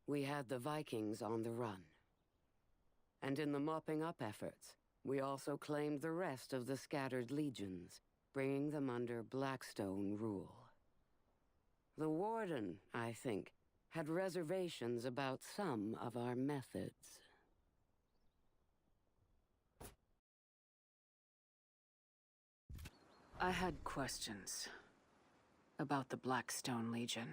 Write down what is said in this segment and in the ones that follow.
we had the Vikings on the run. And in the mopping up efforts, we also claimed the rest of the scattered legions, bringing them under Blackstone rule. The Warden, I think, had reservations about some of our methods. I had questions about the Blackstone Legion.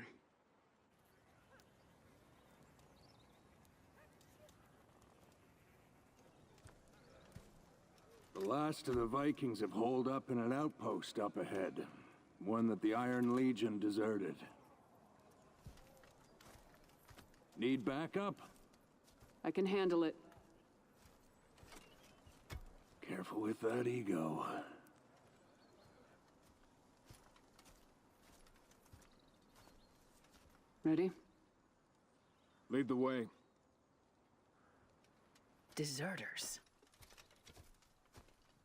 The last of the Vikings have holed up in an outpost up ahead. One that the Iron Legion deserted. Need backup? I can handle it. Careful with that ego. Ready? Lead the way. Deserters.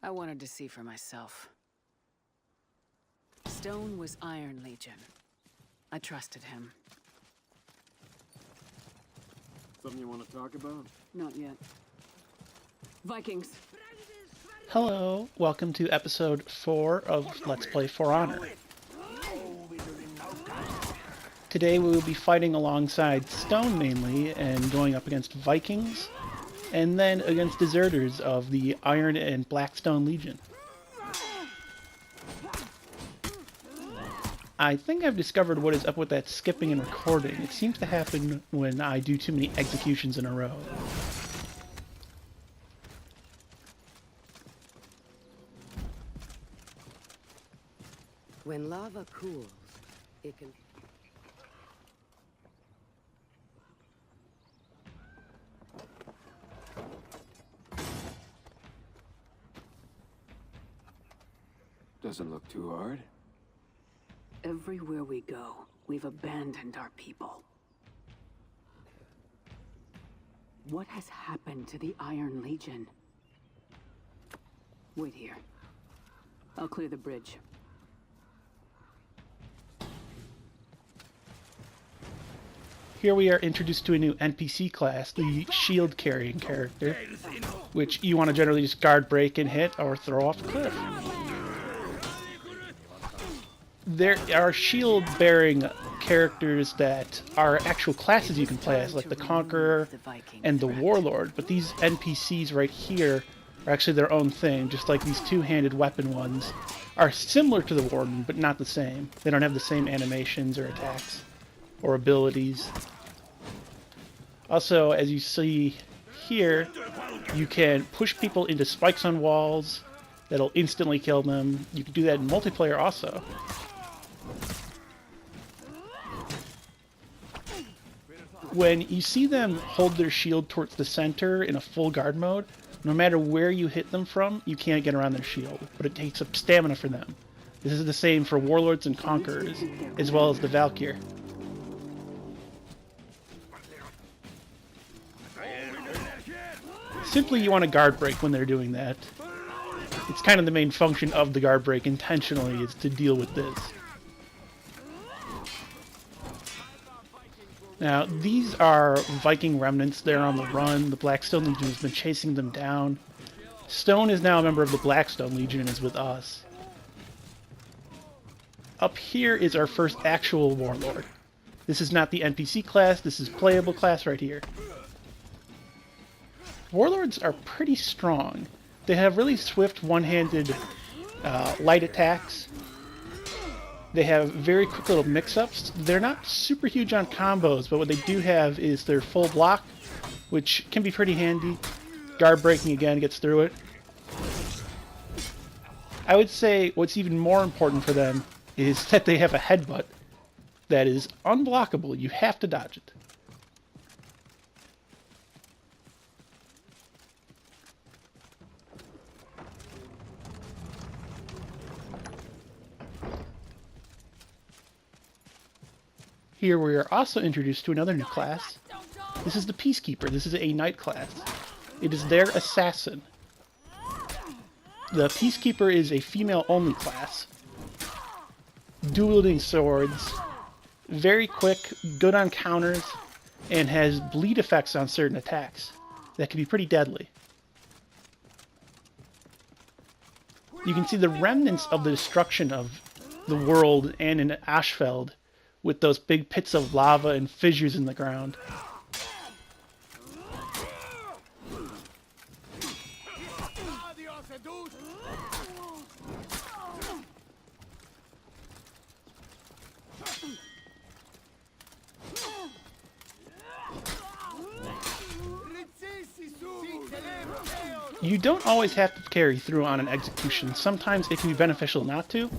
I wanted to see for myself. Stone was Iron Legion. I trusted him. Something you want to talk about? Not yet. Vikings. Hello, welcome to episode 4 of Let's Play For Honor. Today we will be fighting alongside Stone mainly, and going up against Vikings, and then against deserters of the Iron and Blackstone Legion. I think I've discovered what is up with that skipping and recording. It seems to happen when I do too many executions in a row. When lava cools, it can... Doesn't look too hard. Everywhere we go, we've abandoned our people. What has happened to the Iron Legion? Wait here. I'll clear the bridge. Here we are introduced to a new NPC class, the shield-carrying character, which you want to generally just guard, break, and hit, or throw off a cliff. There are shield-bearing characters that are actual classes you can play as, like the Conqueror and the Warlord, but these NPCs right here are actually their own thing, just like these two-handed weapon ones are similar to the Warden, but not the same. They don't have the same animations or attacks or abilities. Also, as you see here, you can push people into spikes on walls that'll instantly kill them. You can do that in multiplayer also. When you see them hold their shield towards the center in a full guard mode, no matter where you hit them from, you can't get around their shield, but it takes up stamina for them. This is the same for Warlords and Conquerors, as well as the Valkyr. Simply, you want to guard break when they're doing that. It's kind of the main function of the guard break intentionally, is to deal with this. Now, these are Viking remnants. They're on the run. The Blackstone Legion has been chasing them down. Stone is now a member of the Blackstone Legion and is with us. Up here is our first actual Warlord. This is not the NPC class, this is playable class right here. Warlords are pretty strong. They have really swift one-handed light attacks. They have very quick little mix-ups. They're not super huge on combos, but what they do have is their full block, which can be pretty handy. Guard breaking again gets through it. I would say what's even more important for them is that they have a headbutt that is unblockable. You have to dodge it. Here we are also introduced to another new class. This is the Peacekeeper. This is a knight class. It is their assassin. The Peacekeeper is a female-only class. Dual-wielding swords. Very quick, good on counters. and has bleed effects on certain attacks that can be pretty deadly. You can see the remnants of the destruction of the world and in Ashfeld with those big pits of lava and fissures in the ground. You don't always have to carry through on an execution. Sometimes it can be beneficial not to.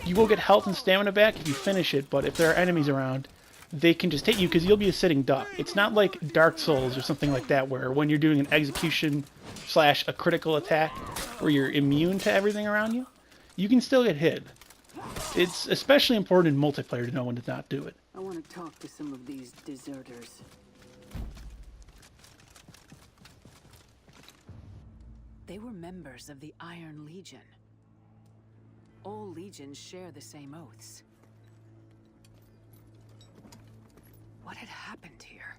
You will get health and stamina back if you finish it, but if there are enemies around, they can just hit you because you'll be a sitting duck. It's not like Dark Souls or something like that where when you're doing an execution / a critical attack where you're immune to everything around you, you can still get hit. It's especially important in multiplayer to know when to not do it. I want to talk to some of these deserters. They were members of the Iron Legion. All legions share the same oaths. What had happened here?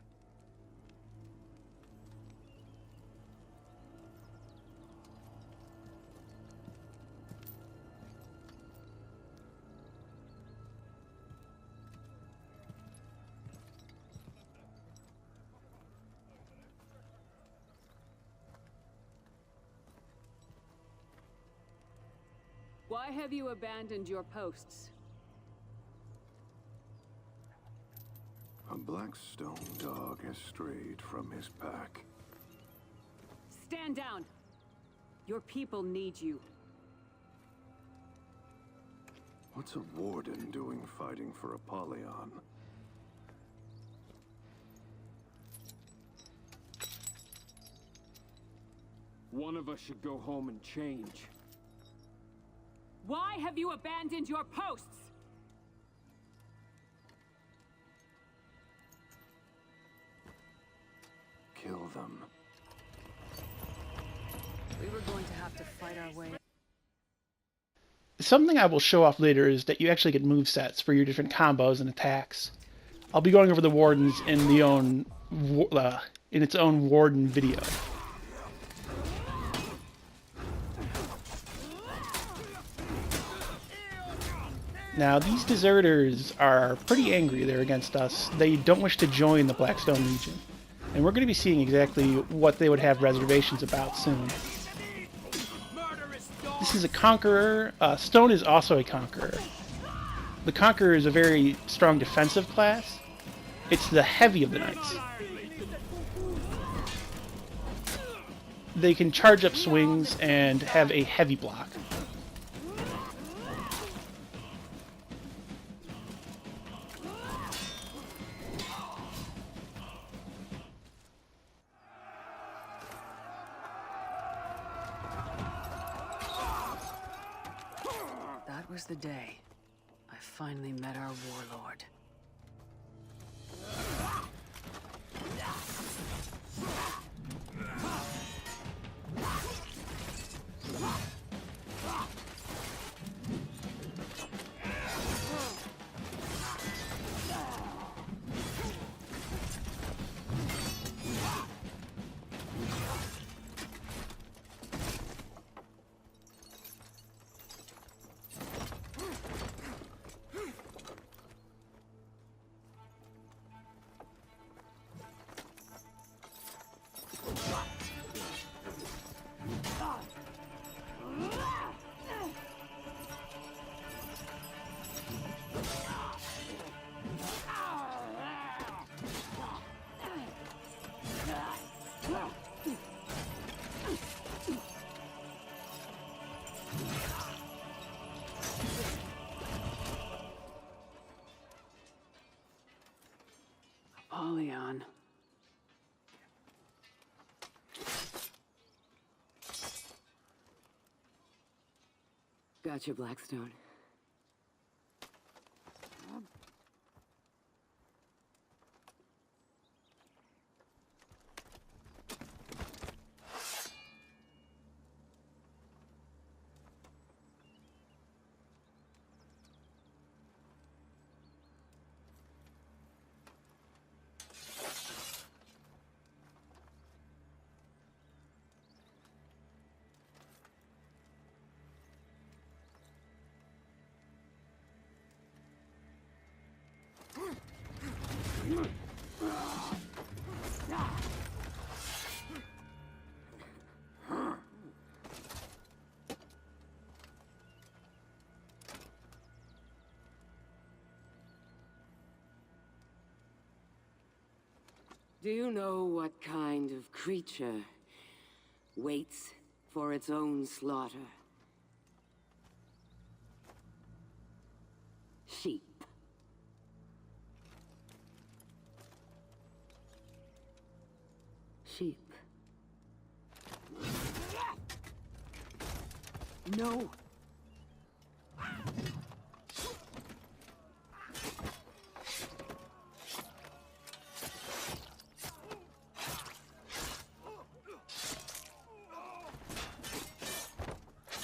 Why have you abandoned your posts? A Blackstone dog has strayed from his pack. Stand down! Your people need you. What's a warden doing fighting for Apollyon? One of us should go home and change. Why have you abandoned your posts? Kill them. We were going to have to fight our way. Something I will show off later is that you actually get movesets for your different combos and attacks. I'll be going over the Wardens in its own Warden video. Now, these deserters are pretty angry they're against us. They don't wish to join the Blackstone Legion. And we're going to be seeing exactly what they would have reservations about soon. This is a Conqueror. Stone is also a Conqueror. The Conqueror is a very strong defensive class. It's the heavy of the knights. They can charge up swings and have a heavy block. That was the day I finally met our Warlord. Apollyon. Gotcha, Blackstone. Do you know what kind of creature waits for its own slaughter? Sheep. Sheep. No.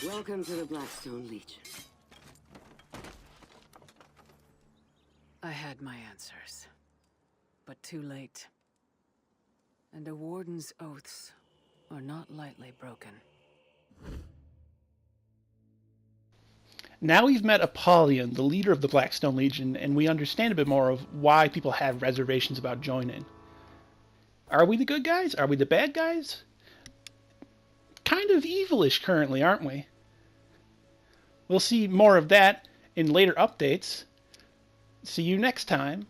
Welcome to the Blackstone Legion. I had my answers, but too late. And a warden's oaths are not lightly broken. Now we've met Apollyon, the leader of the Blackstone Legion, and we understand a bit more of why people have reservations about joining. Are we the good guys? Are we the bad guys? Kind of evilish currently, aren't we? We'll see more of that in later updates. See you next time